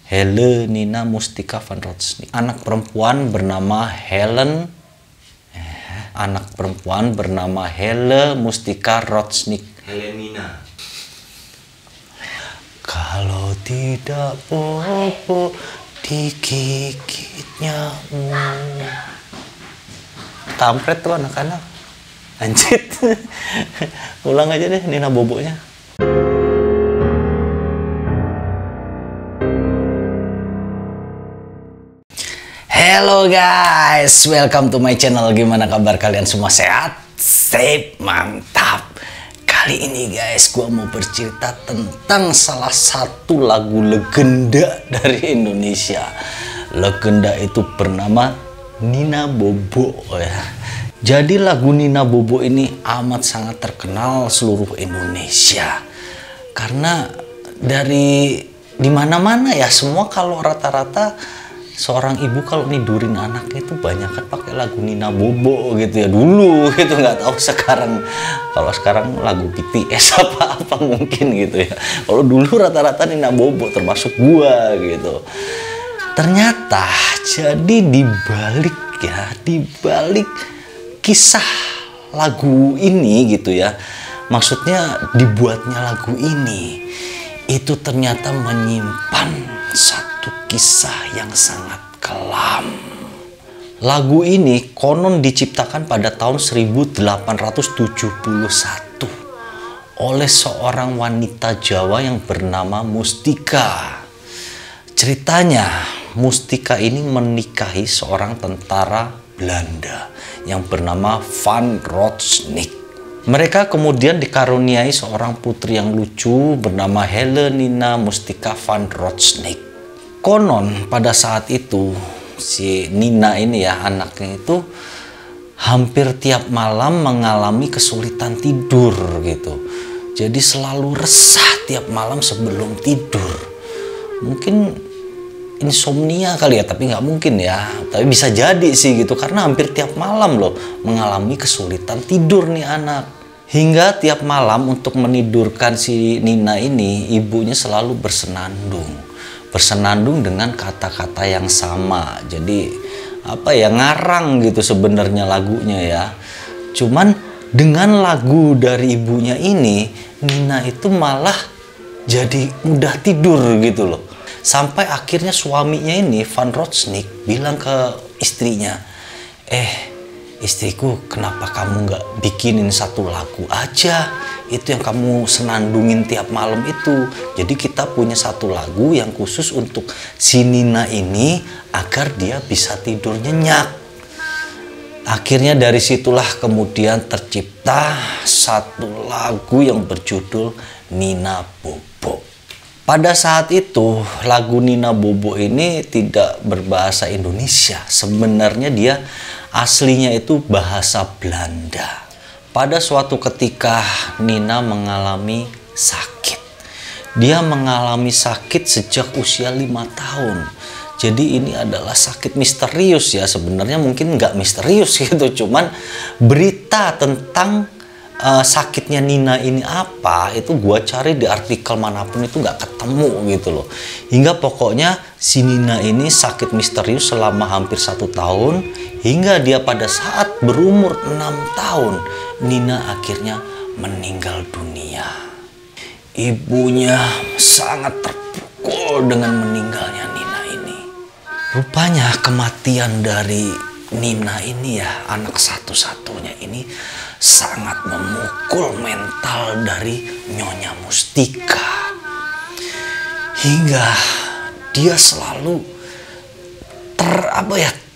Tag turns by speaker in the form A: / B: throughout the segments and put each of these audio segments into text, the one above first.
A: Helenina Mustika van Rotsnik. Anak perempuan bernama Hele Mustika Rotsnik.
B: Helenina.
A: Kalau tidak bobo digigitnya. Kampret tuh anak-anak. Anjir. Ulang aja deh Nina Bobonya. Hello guys, welcome to my channel. Gimana kabar kalian semua? Sehat? Safe? Mantap. Kali ini guys, gua mau bercerita tentang salah satu lagu legenda dari Indonesia. Legenda itu bernama Nina Bobo ya. Jadi lagu Nina Bobo ini amat sangat terkenal seluruh Indonesia. Karena dari dimana-mana ya, semua kalau rata-rata seorang ibu kalau nidurin anaknya itu banyak kan pakai lagu Nina Bobo gitu ya dulu gitu, nggak tahu sekarang. Kalau sekarang lagu BTS apa mungkin gitu ya. Kalau dulu rata-rata Nina Bobo, termasuk gua gitu. Ternyata jadi dibalik kisah lagu ini gitu ya, maksudnya dibuatnya lagu ini itu ternyata menyimpan satu kisah yang sangat kelam. Lagu ini konon diciptakan pada tahun 1871 oleh seorang wanita Jawa yang bernama Mustika. Ceritanya, Mustika ini menikahi seorang tentara Belanda yang bernama Van Rotsnik. Mereka kemudian dikaruniai seorang putri yang lucu bernama Helenina Mustika van Rotsnik. Konon pada saat itu si Nina ini ya, anaknya itu hampir tiap malam mengalami kesulitan tidur gitu. Jadi selalu resah tiap malam sebelum tidur. Mungkin insomnia kali ya, tapi nggak mungkin ya. Tapi bisa jadi sih gitu, karena hampir tiap malam loh mengalami kesulitan tidur nih anak. Hingga tiap malam untuk menidurkan si Nina ini, ibunya selalu bersenandung dengan kata-kata yang sama. Jadi apa ya, ngarang gitu sebenarnya lagunya ya. Cuman dengan lagu dari ibunya ini, Nina itu malah jadi mudah tidur gitu loh. Sampai akhirnya suaminya ini, Van Rotsnik, bilang ke istrinya, istriku, kenapa kamu nggak bikinin satu lagu aja? Itu yang kamu senandungin tiap malam itu. Jadi kita punya satu lagu yang khusus untuk si Nina ini agar dia bisa tidur nyenyak. Akhirnya dari situlah kemudian tercipta satu lagu yang berjudul Nina Bobo. Pada saat itu lagu Nina Bobo ini tidak berbahasa Indonesia. Sebenarnya dia aslinya itu bahasa Belanda. Pada suatu ketika Nina mengalami sakit. Dia mengalami sakit sejak usia 5 tahun. Jadi ini adalah sakit misterius ya. Sebenarnya mungkin nggak misterius gitu. Cuman berita tentang sakitnya Nina ini apa, itu gua cari di artikel manapun itu nggak ketemu gitu loh. Hingga pokoknya si Nina ini sakit misterius selama hampir 1 tahun. Hingga dia pada saat berumur 6 tahun, Nina akhirnya meninggal dunia. Ibunya sangat terpukul dengan meninggalnya Nina ini. Rupanya kematian dari Nina ini ya, anak satu-satunya ini, sangat memukul mental dari Nyonya Mustika. Hingga dia selalu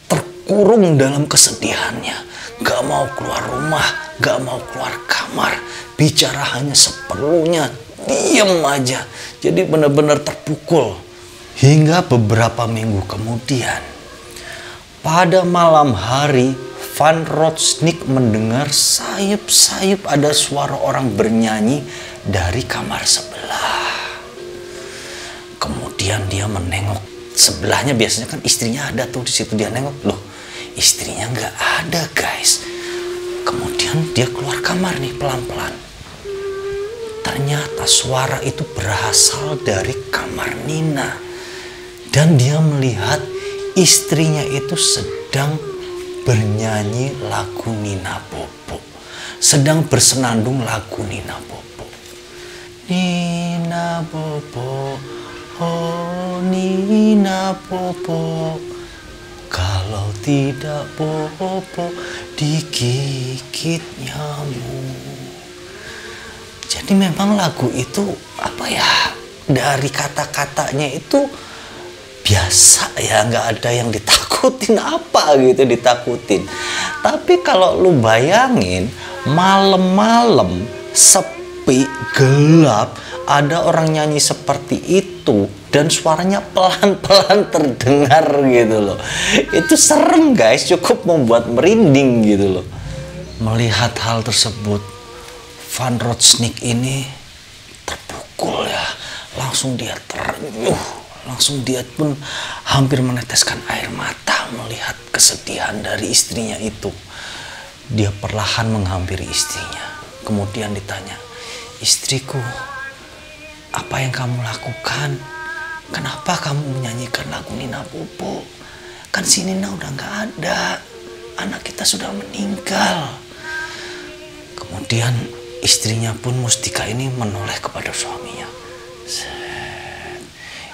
A: terkurung dalam kesedihannya. Gak mau keluar rumah, gak mau keluar kamar, bicara hanya seperlunya, diem aja. Jadi benar-benar terpukul. Hingga beberapa minggu kemudian, pada malam hari, Van Rotsnik mendengar sayup-sayup ada suara orang bernyanyi dari kamar sebelah. Kemudian dia menengok sebelahnya, biasanya kan istrinya ada tuh di situ. Dia nengok, loh istrinya nggak ada guys. Kemudian dia keluar kamar nih pelan-pelan. Ternyata suara itu berasal dari kamar Nina. Dan dia melihat istrinya itu sedang bernyanyi lagu Nina Bobo, sedang bersenandung lagu Nina Bobo. Nina Bobo, oh Nina Bobo, kalau tidak Bobo digigit nyamuk. Jadi memang lagu itu apa ya, dari kata-katanya itu biasa ya, nggak ada yang ditakutin apa gitu, ditakutin. Tapi kalau lu bayangin malam-malam sepi gelap ada orang nyanyi seperti itu dan suaranya pelan-pelan terdengar gitu loh, itu serem guys, cukup membuat merinding gitu loh. Melihat hal tersebut, Van Rotsnik ini terpukul ya, langsung dia terenyuh, langsung dia pun hampir meneteskan air mata melihat kesedihan dari istrinya itu. Dia perlahan menghampiri istrinya, kemudian ditanya, istriku, apa yang kamu lakukan? Kenapa kamu menyanyikan lagu Nina Bobo? Kan si Nina udah gak ada, anak kita sudah meninggal. Kemudian istrinya pun Mustika ini menoleh kepada suaminya.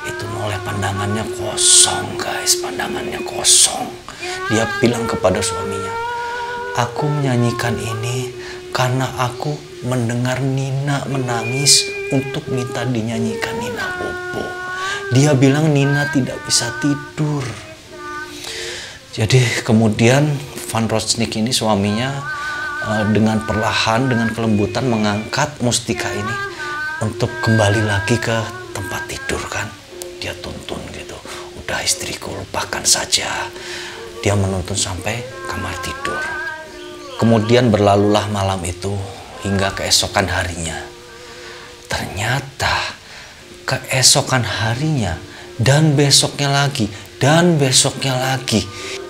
A: Itu noleh, pandangannya kosong guys, pandangannya kosong. Dia bilang kepada suaminya, aku menyanyikan ini karena aku mendengar Nina menangis untuk minta dinyanyikan Nina Bobo. Dia bilang Nina tidak bisa tidur. Jadi kemudian Van Rotsnik ini suaminya dengan perlahan, dengan kelembutan mengangkat Mustika ini untuk kembali lagi ke tempat tidur kan. Dia tuntun gitu, udah istriku lupakan saja. Dia menuntun sampai kamar tidur. Kemudian berlalulah malam itu hingga keesokan harinya. Ternyata keesokan harinya dan besoknya lagi dan besoknya lagi,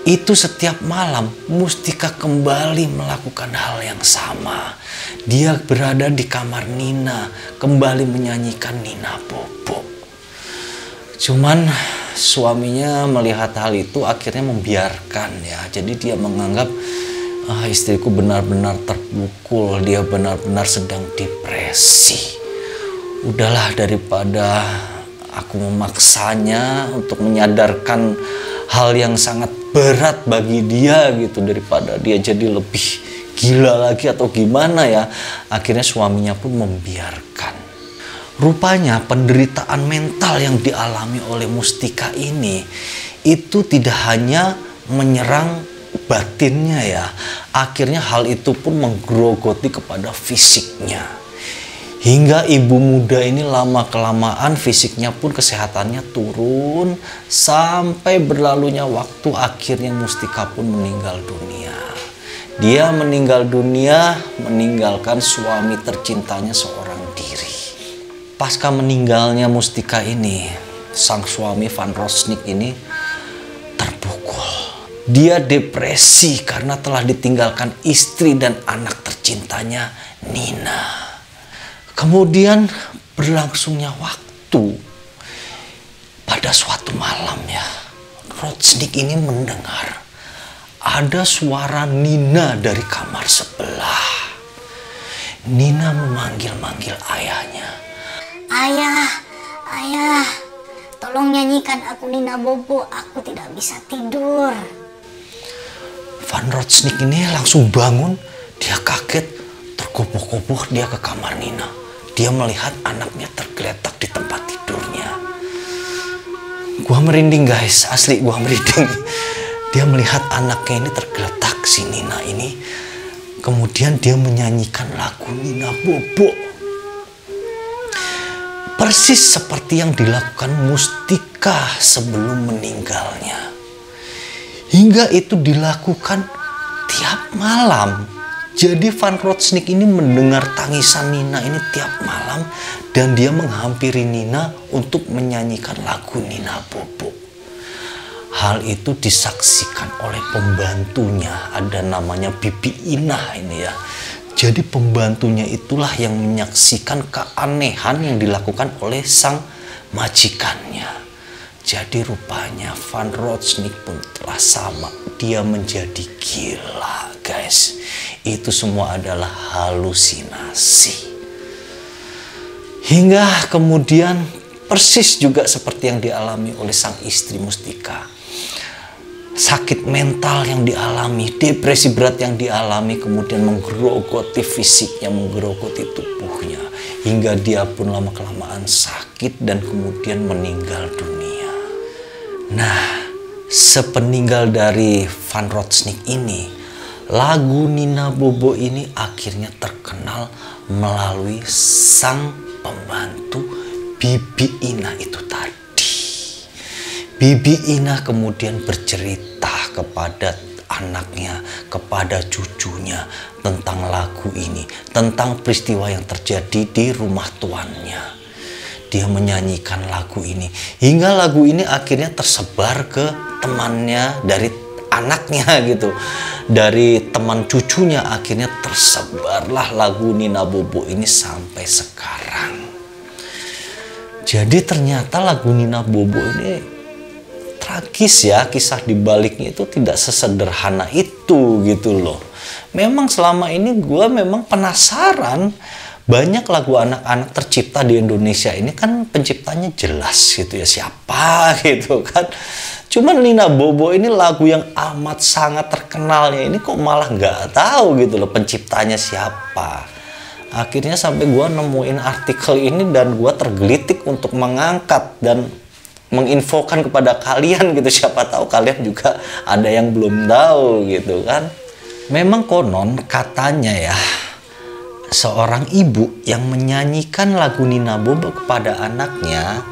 A: itu setiap malam Mustika kembali melakukan hal yang sama. Dia berada di kamar Nina, kembali menyanyikan Nina Bobo. Cuman suaminya melihat hal itu akhirnya membiarkan ya. Jadi dia menganggap istriku benar-benar terpukul, dia benar-benar sedang depresi. Udahlah, daripada aku memaksanya untuk menyadarkan hal yang sangat berat bagi dia gitu, daripada dia jadi lebih gila lagi atau gimana ya. Akhirnya suaminya pun membiarkan. Rupanya penderitaan mental yang dialami oleh Mustika ini itu tidak hanya menyerang batinnya ya. Akhirnya hal itu pun menggerogoti kepada fisiknya. Hingga ibu muda ini lama-kelamaan fisiknya pun kesehatannya turun. Sampai berlalunya waktu akhirnya Mustika pun meninggal dunia. Dia meninggal dunia meninggalkan suami tercintanya seorang diri. Pasca meninggalnya Mustika ini, sang suami Van Rotsnik ini terpukul. Dia depresi karena telah ditinggalkan istri dan anak tercintanya Nina. Kemudian berlangsungnya waktu, pada suatu malam ya, Rotsnik ini mendengar ada suara Nina dari kamar sebelah. Nina memanggil-manggil ayahnya.
B: Ayah, ayah, tolong nyanyikan aku Nina Bobo, aku tidak bisa tidur.
A: Van Rotsnik ini langsung bangun, dia kaget, tergopoh-gopoh dia ke kamar Nina. Dia melihat anaknya tergeletak di tempat tidurnya. Gua merinding guys, asli gua merinding. Dia melihat anaknya ini tergeletak, si Nina ini. Kemudian dia menyanyikan lagu Nina Bobo. Persis seperti yang dilakukan Mustika sebelum meninggalnya. Hingga itu dilakukan tiap malam. Jadi Van Rotsnik ini mendengar tangisan Nina ini tiap malam. Dan dia menghampiri Nina untuk menyanyikan lagu Nina Bobo. Hal itu disaksikan oleh pembantunya. Ada namanya Bibi Inah ini ya. Jadi pembantunya itulah yang menyaksikan keanehan yang dilakukan oleh sang majikannya. Jadi rupanya Van Rotsnik pun telah sama. Dia menjadi gila, guys. Itu semua adalah halusinasi. Hingga kemudian persis juga seperti yang dialami oleh sang istri Mustika. Sakit mental yang dialami, depresi berat yang dialami, kemudian menggerogoti fisiknya, menggerogoti tubuhnya. Hingga dia pun lama-kelamaan sakit dan kemudian meninggal dunia. Nah, sepeninggal dari Van Rotsnik ini, lagu Nina Bobo ini akhirnya terkenal melalui sang pembantu Bibi Ina itu tadi. Bibi Ina kemudian bercerita kepada anaknya, kepada cucunya tentang lagu ini, tentang peristiwa yang terjadi di rumah tuannya. Dia menyanyikan lagu ini hingga lagu ini akhirnya tersebar ke temannya dari anaknya gitu, dari teman cucunya. Akhirnya tersebarlah lagu Nina Bobo ini sampai sekarang. Jadi ternyata lagu Nina Bobo ini tragis ya, kisah dibaliknya itu tidak sesederhana itu gitu loh. Memang selama ini gue memang penasaran, banyak lagu anak-anak tercipta di Indonesia ini kan penciptanya jelas gitu ya, siapa gitu kan. Cuman Nina Bobo ini lagu yang amat sangat terkenalnya ini kok malah nggak tahu gitu loh penciptanya siapa. Akhirnya sampai gue nemuin artikel ini dan gue tergelitik untuk mengangkat dan menginfokan kepada kalian gitu. Siapa tahu kalian juga ada yang belum tahu gitu kan. Memang konon katanya ya, seorang ibu yang menyanyikan lagu Nina Bobo kepada anaknya,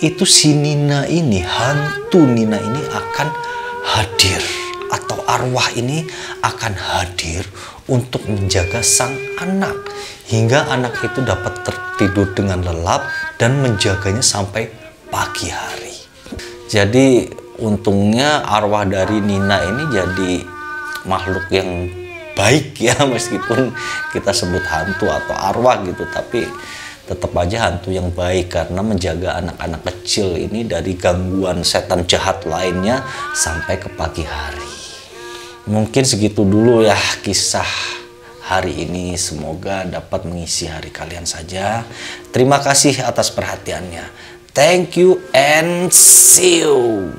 A: itu si Nina ini, hantu Nina ini akan hadir, atau arwah ini akan hadir untuk menjaga sang anak hingga anak itu dapat tertidur dengan lelap dan menjaganya sampai pagi hari. Jadi untungnya arwah dari Nina ini jadi makhluk yang baik ya, meskipun kita sebut hantu atau arwah gitu, tapi tetap aja hantu yang baik karena menjaga anak-anak kecil ini dari gangguan setan jahat lainnya sampai ke pagi hari. Mungkin segitu dulu ya kisah hari ini, semoga dapat mengisi hari kalian saja. Terima kasih atas perhatiannya. Thank you and see you.